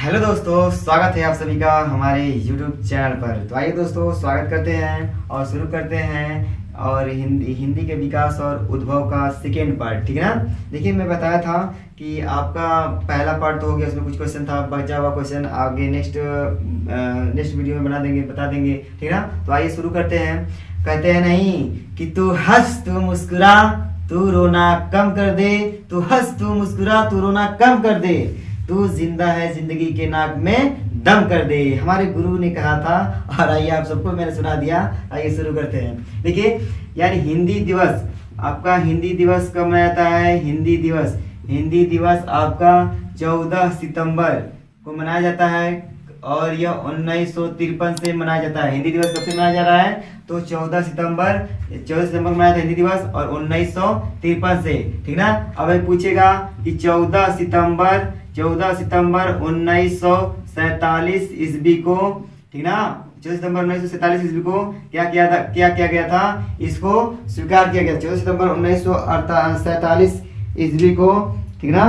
Hello दोस्तों, स्वागत है आप सभी का हमारे YouTube चैनल पर। तो आइए दोस्तों, स्वागत करते हैं और शुरू करते हैं और हिंदी के विकास और उद्भव का सेकेंड पार्ट। ठीक है ना। देखिए, मैं बताया था कि आपका पहला पार्ट तो हो गया, उसमें कुछ क्वेश्चन था, बचा हुआ क्वेश्चन आगे नेक्स्ट वीडियो में बता देंगे। ठीक है ना। तो आइए शुरू करते हैं। कहते हैं नहीं कि तू हंस तू मुस्कुरा तू रोना कम कर दे, तू हंस तू मुस्कुरा तू रोना कम कर दे, तू जिंदा है जिंदगी के नाक में दम कर दे। हमारे गुरु ने कहा था और आइए आप सबको मैंने सुना दिया। आइए शुरू करते हैं। देखिए, यानी हिंदी दिवस, आपका हिंदी दिवस कब मनाया जाता है? हिंदी दिवस आपका 14 सितंबर को मनाया जाता है और यह 1953 से मनाया जाता है। हिंदी दिवस कब से मनाया जा रहा है? तो 14 सितंबर मनाया था हिंदी दिवस और 1953 से। ठीक ना। अब पूछेगा कि 14 सितंबर 1947 ईस्वी को, ठीक ना, 14 सितंबर 1947 ईस्वी को क्या किया गया था? इसको स्वीकार किया गया। 14 सितंबर 1947 ईस्वी को, ठीक ना,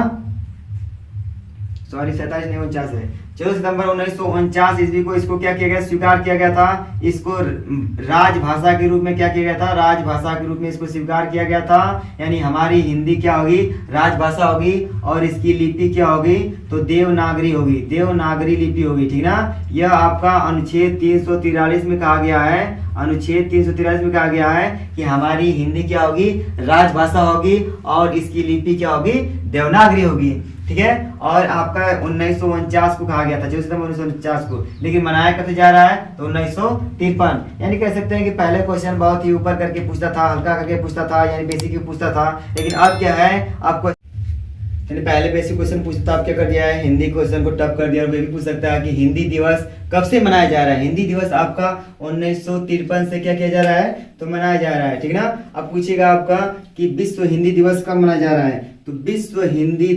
सॉरी 47 नहीं 49 है। 14 सितंबर 1949 ईस्वी को इसको क्या किया गया? स्वीकार किया गया था। इसको राजभाषा के रूप में क्या किया गया था? राजभाषा के रूप में इसको स्वीकार किया गया था। यानी हमारी हिंदी क्या होगी? राजभाषा होगी और इसकी लिपि क्या होगी? तो देवनागरी होगी, देवनागरी लिपि होगी। ठीक ना। यह आपका अनुच्छेद 343 में कहा गया है, अनुच्छेद 343 में कहा गया है कि हमारी हिंदी क्या होगी? राजभाषा होगी और इसकी लिपि क्या होगी? देवनागरी होगी। ठीक है। और आपका 1949 को कहा गया था, 14 सितंबर 1949 को, लेकिन मनाया कब से जा रहा है? तो 1953। यानी कह सकते हैं कि पहले क्वेश्चन बहुत ही ऊपर करके पूछता था, हल्का करके पूछता था, यानी बेसिक पूछता था। लेकिन अब क्या है, आपको पहले बेसिक क्वेश्चन पूछता, आप क्या कर दिया है? हिंदी क्वेश्चन को टफ कर दिया। और वे भी पूछ सकता है कि हिंदी दिवस कब से मनाया जा रहा है? हिंदी दिवस आपका 1953 से क्या किया जा रहा है? तो मनाया जा रहा है। ठीक ना। अब पूछेगा आपका कि विश्व हिंदी दिवस कब मनाया जा रहा है? तो विश्व हिंदी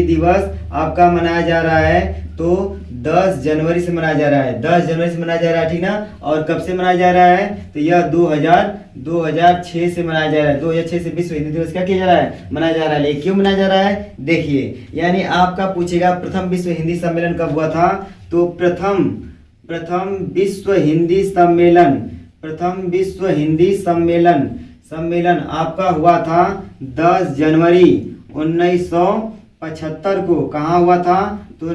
दिवस आपका मनाया जा रहा है तो 10 जनवरी से मनाया जा रहा है। 10 जनवरी से मनाया जा रहा है। ठीक ना। और कब से मनाया जा रहा है? तो यह 2006 से मनाया जा रहा है। 2006 से विश्व हिंदी दिवस क्या किया जा रहा है? मनाया जा रहा है। लेकिन क्यों मनाया जा रहा है? देखिए, यानी आपका पूछेगा प्रथम विश्व हिंदी सम्मेलन कब हुआ था? तो प्रथम विश्व हिंदी सम्मेलन आपका हुआ था 10 जनवरी 1975 को। कहाँ हुआ था? तो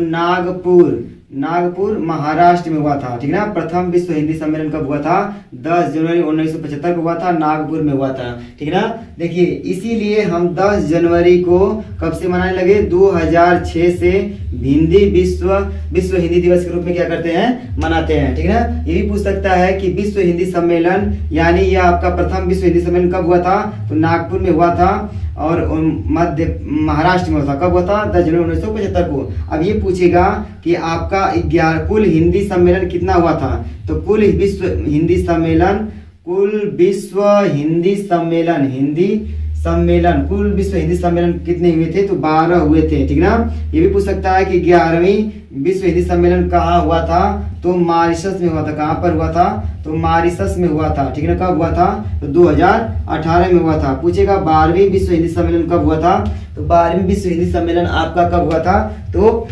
नागपुर महाराष्ट्र में हुआ था। ठीक ना। प्रथम विश्व हिंदी सम्मेलन कब हुआ था? 10 जनवरी 1975 को हुआ था, नागपुर में हुआ था। ठीक ना। देखिए, इसीलिए हम 10 जनवरी को कब से मनाने लगे? 2006 से विश्व हिंदी दिवस के रूप में क्या करते हैं? मनाते हैं। ठीक ना। ये भी पूछ सकता है कि विश्व हिंदी सम्मेलन, यानी यह आपका प्रथम विश्व हिंदी सम्मेलन कब हुआ था? तो नागपुर में हुआ था और मध्य महाराष्ट्र में हुआ था। कब हुआ था? 10 जनवरी 1975 को। अब ये पूछेगा कि आपका कुल हिंदी सम्मेलन कितना हुआ था? तो कुल विश्व हिंदी सम्मेलन कुल विश्व हिंदी सम्मेलन कितने हुए थे? तो 12 हुए थे। ठीक ना। ये भी पूछ सकता है कि 11वीं विश्व हिंदी सम्मेलन कहाँ हुआ था? तो मॉरिशस में हुआ था। कहाँ पर हुआ था? तो मॉरिशस में हुआ था। ठीक है। कब हुआ था? तो 2018 में हुआ था। पूछेगा 12वीं विश्व हिंदी सम्मेलन कब हुआ था? तो 12वीं विश्व हिंदी सम्मेलन आपका कब हुआ था? तो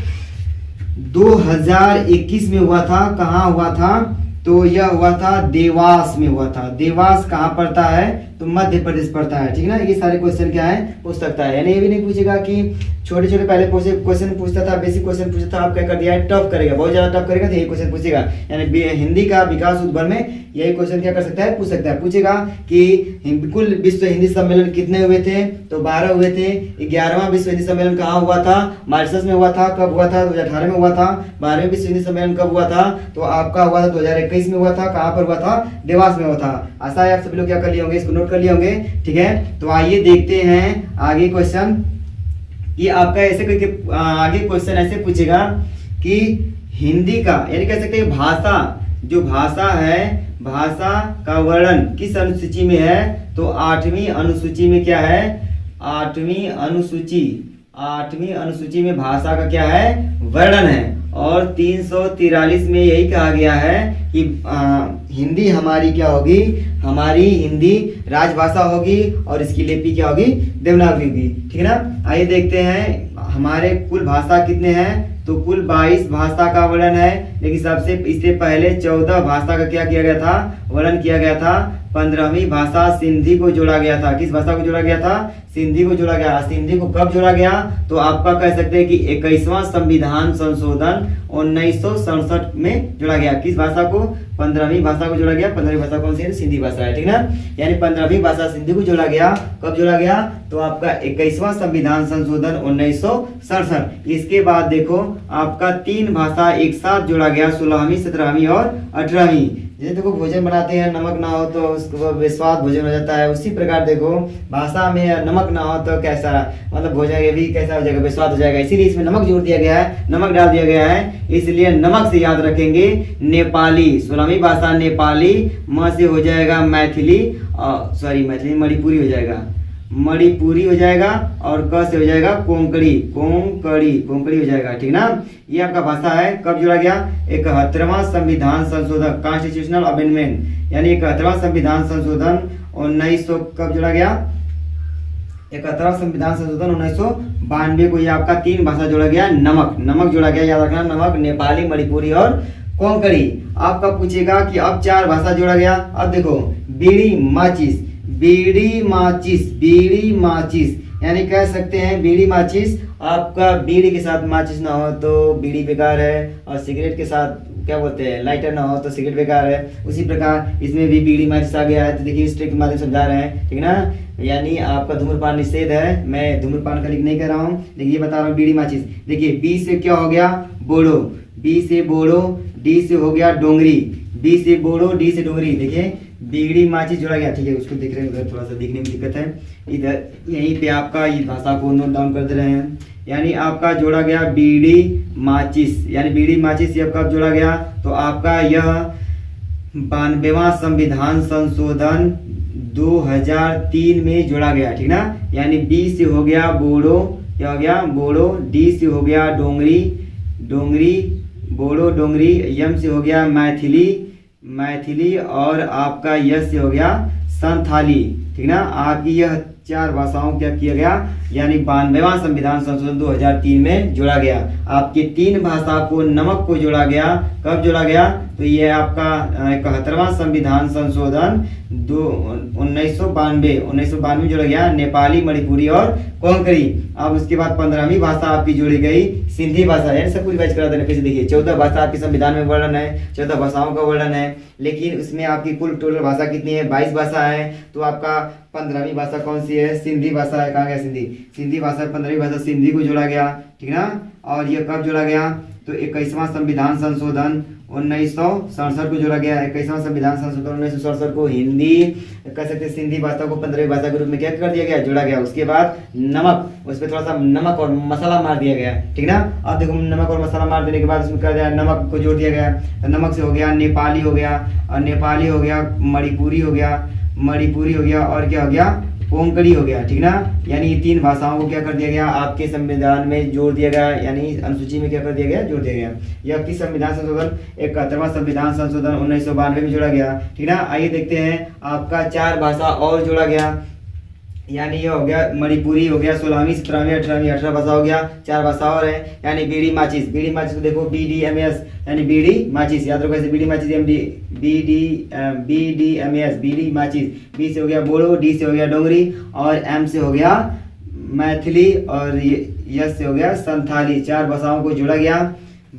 2021 में हुआ था। कहाँ हुआ था? तो यह हुआ था देवास में हुआ था। देवास कहाँ पड़ता है? तो मध्य प्रदेश पड़ता है। ठीक ना। ये सारे क्वेश्चन क्या है? पूछ सकता है। यानी ये भी नहीं पूछेगा कि छोटे पहले क्वेश्चन पूछता था, बेसिक क्वेश्चन पूछता था, आप क्या कर दिया है? टफ करेगा, बहुत ज्यादा टफ करेगा तो यही क्वेश्चन पूछेगा। यानी हिंदी का विकास उद्भव में यही क्वेश्चन क्या कर सकता है? पूछ सकता है। पूछेगा कि कुल विश्व हिंदी सम्मेलन कितने हुए थे? तो 12 हुए थे। 11वां विश्व हिंदी सम्मेलन कहाँ हुआ था? मॉरिशस में हुआ था। कब हुआ था? 2018 में हुआ था। 12वें विश्व हिंदी सम्मेलन कब हुआ था? तो आपका हुआ था 2021 में हुआ था। कहाँ पर हुआ था? देवास में हुआ था। आशा है आप सभी लोग क्या कर लिए होंगे? इसको नोट कर लिए होंगे। ठीक है। तो आइए देखते हैं आगे क्वेश्चन। कि आपका ऐसे करके आगे क्वेश्चन ऐसे पूछेगा कि हिंदी का, यानी कह सकते हैं भाषा, जो भाषा है, भाषा का वर्णन किस अनुसूची में है? तो 8वीं अनुसूची में क्या है? 8वीं अनुसूची में भाषा का क्या है? वर्णन है। और 343 में यही कहा गया है कि हिंदी हमारी क्या होगी? हमारी हिंदी राजभाषा होगी और इसकी लिपि क्या होगी? देवनागरी होगी। ठीक है ना। आइए देखते हैं हमारे कुल भाषा कितने हैं, तो कुल 22 भाषा का वर्णन है, लेकिन सबसे इससे पहले 14 भाषा का क्या किया गया था, वर्णन किया गया था। 15वीं भाषा सिंधी को जोड़ा गया था। किस भाषा को जोड़ा गया था, सिंधी को जोड़ा गया। सिंधी को कब जोड़ा गया, तो आपका कह सकते हैं कि 21वां संविधान संशोधन 1967 में जोड़ा गया। किस भाषा को, 15वीं भाषा को जोड़ा गया। 15वीं भाषा कौन सी है, सिंधी भाषा है, ठीक ना। यानी 15वीं भाषा सिंधी को जोड़ा गया। कब जोड़ा गया, तो आपका 21वां संविधान संशोधन 1967। इसके बाद देखो आपका 3 भाषा एक साथ जोड़ा गया, 16वीं 17वीं और 18वीं। जैसे देखो भोजन बनाते हैं, नमक ना हो तो उसको बेस्वाद भोजन हो जाता है, उसी प्रकार देखो भाषा में नमक ना हो तो कैसा, मतलब भोजन ये भी कैसा हो जाएगा, बेस्वाद हो जाएगा। इसीलिए इसमें नमक जोड़ दिया गया है, नमक डाल दिया गया है, इसलिए नमक से याद रखेंगे। नेपाली 16वीं भाषा नेपाली, म से हो जाएगा मैथिली, सॉरी मैथिली मणिपुरी हो जाएगा, मणिपुरी हो जाएगा, और क से हो जाएगा कोंकणी, कोंकणी हो जाएगा, ठीक ना। ये आपका भाषा है। कब जोड़ा गया, 71वां संविधान संशोधन कॉन्स्टिट्यूशनल अमेंडमेंट, यानी 71वां संविधान संशोधन 1900 कब जोड़ा गया, 71वां संविधान संशोधन 1992 को। ये आपका 3 भाषा जोड़ा गया, नमक जोड़ा गया, याद रखना, नमक, नेपाली, मणिपुरी और कोंकणी। आपका पूछेगा कि अब 4 भाषा जोड़ा गया। अब देखो बीड़ी माचिस, यानी कह सकते हैं बीड़ी माचिस। आपका बीड़ी के साथ माचिस ना हो तो बीड़ी बेकार है, और सिगरेट के साथ क्या बोलते हैं, लाइटर ना हो तो सिगरेट बेकार है। उसी प्रकार इसमें भी बीड़ी माचिस आ गया है। तो देखिए इस ट्रिक के माध्यम से समझा रहे हैं, ठीक ना। यानी आपका धूम्रपान निषेध है, मैं धूम्रपान का लिंक नहीं कर रहा हूँ, लेकिन ये बता रहा हूँ बीड़ी माचिस। देखिए बी से क्या हो गया, बोड़ो, बी से बोड़ो, डी से हो गया डोंगरी, बी से बोड़ो, डी से डोंगरी। देखिए बीड़ी माचिस जोड़ा गया, ठीक है। उसको देख रहे हैं, उधर थोड़ा सा देखने में दिक्कत है, इधर यहीं पे आपका ये भाषा को नोट डाउन कर दे रहे हैं। यानी आपका जोड़ा गया बीड़ी माचिस, यानी बीड़ी माचिस ये कब जोड़ा गया, तो आपका यह 92वां संविधान संशोधन 2003 में जोड़ा गया, ठीक ना। यानी बी से हो गया बोड़ो, क्या हो गया बोड़ो, डी से हो गया डोंगरी, बोड़ो डोंगरी, यम से हो गया मैथिली, और आपका यस से हो गया संथाली, ठीक ना। आपकी यह 4 भाषाओं क्या किया गया, यानी 92वां संविधान संशोधन 2003 में जोड़ा गया। आपकी 3 भाषा को नमक को जोड़ा गया। कब जोड़ा गया, तो ये आपका 71वां संविधान संशोधन 1992 जोड़ा गया, नेपाली, मणिपुरी और कोंकणी। अब उसके बाद 15वीं भाषा आपकी जोड़ी गई सिंधी भाषा, यानी सब कुछ रिवाइज करा देना। फिर देखिए 14 भाषा आपके संविधान में वर्णन है, 14 भाषाओं का वर्णन है, लेकिन उसमें आपकी कुल टोटल भाषा कितनी है, 22 भाषा है। तो आपका 15वीं भाषा कौन सी है, सिंधी भाषा है। कहाँ गया सिंधी भाषा, 15वीं भाषा सिंधी को जोड़ा गया, ठीक ना। और ये कब जोड़ा गया, तो 21वां संविधान संशोधन 1967 को जोड़ा गया। 21वां संविधान संशोधन 1967 को हिंदी कह सकते हैं, सिंधी भाषा को 15वीं भाषा के रूप में क्या कर दिया गया, जोड़ा गया। उसके बाद नमक, उस पर थोड़ा सा नमक और मसाला मार दिया गया, ठीक ना। अब देखो नमक और मसाला मार देने के बाद उसमें कर दिया, नमक को जोड़ दिया गया। तो नमक से हो गया नेपाली हो गया, और नेपाली हो गया, मणिपुरी हो गया, और क्या हो गया, कोंकणी हो गया, ठीक ना। यानी ये 3 भाषाओं को क्या कर दिया गया, आपके संविधान में जोड़ दिया गया, यानी अनुसूची में क्या कर दिया गया, जोड़ दिया गया। यह किस संविधान संशोधन, 71वां संविधान संशोधन 1992 में जोड़ा गया, ठीक ना। आइए देखते हैं आपका 4 भाषा और जोड़ा गया, यानी ये हो गया मणिपुरी हो गया, 16वीं 17वीं 18वीं 18 भाषा हो गया। 4 भाषा और है, यानी बीड़ी माचिस को देखो BDMS, यानी बीड़ी माचिस, याद रखो ऐसे बीड़ी माचिस BDMS बीड़ी माचिस। बी से हो गया बोड़ो, डी से हो गया डोंगरी, और एम से हो गया मैथिली, और यस से हो गया संथाली। 4 भाषाओं को जोड़ा गया।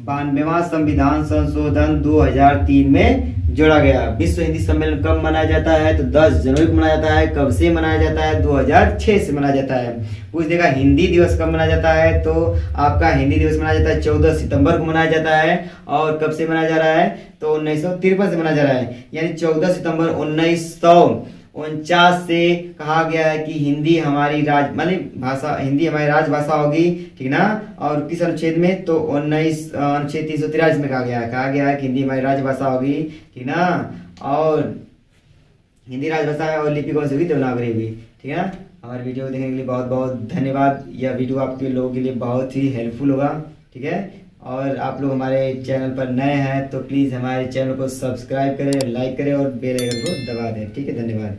92वां संविधान संशोधन 2003 में जोड़ा गया। विश्व हिंदी सम्मेलन कब मनाया जाता है, तो 10 जनवरी को मनाया जाता है। कब से मनाया जाता है, 2006 से मनाया जाता है। पूछ देगा हिंदी दिवस कब मनाया जाता है, तो आपका हिंदी दिवस मनाया जाता है 14 सितंबर को मनाया जाता है। और कब से मनाया जा रहा है, तो 1953 से मनाया जा रहा है, यानी 14 सितंबर 1949 से कहा गया है कि हिंदी हमारी भाषा, हिंदी हमारी राजभाषा होगी, ठीक ना। और किस अनुच्छेद में, तो 19 अनुच्छेद 343 में कहा गया है कि हिंदी हमारी राजभाषा होगी, ठीक ना। और हिंदी राजभाषा है, और लिपि कौन सी होगी, देवनागरी होगी, ठीक है ना। हमारे वीडियो को देखने के लिए बहुत बहुत धन्यवाद। यह वीडियो आपके लोगों के लिए बहुत ही हेल्पफुल होगा, ठीक है। और आप लोग हमारे चैनल पर नए हैं तो प्लीज़ हमारे चैनल को सब्सक्राइब करें, लाइक करें और बेल आइकन को दबा दें, ठीक है। धन्यवाद।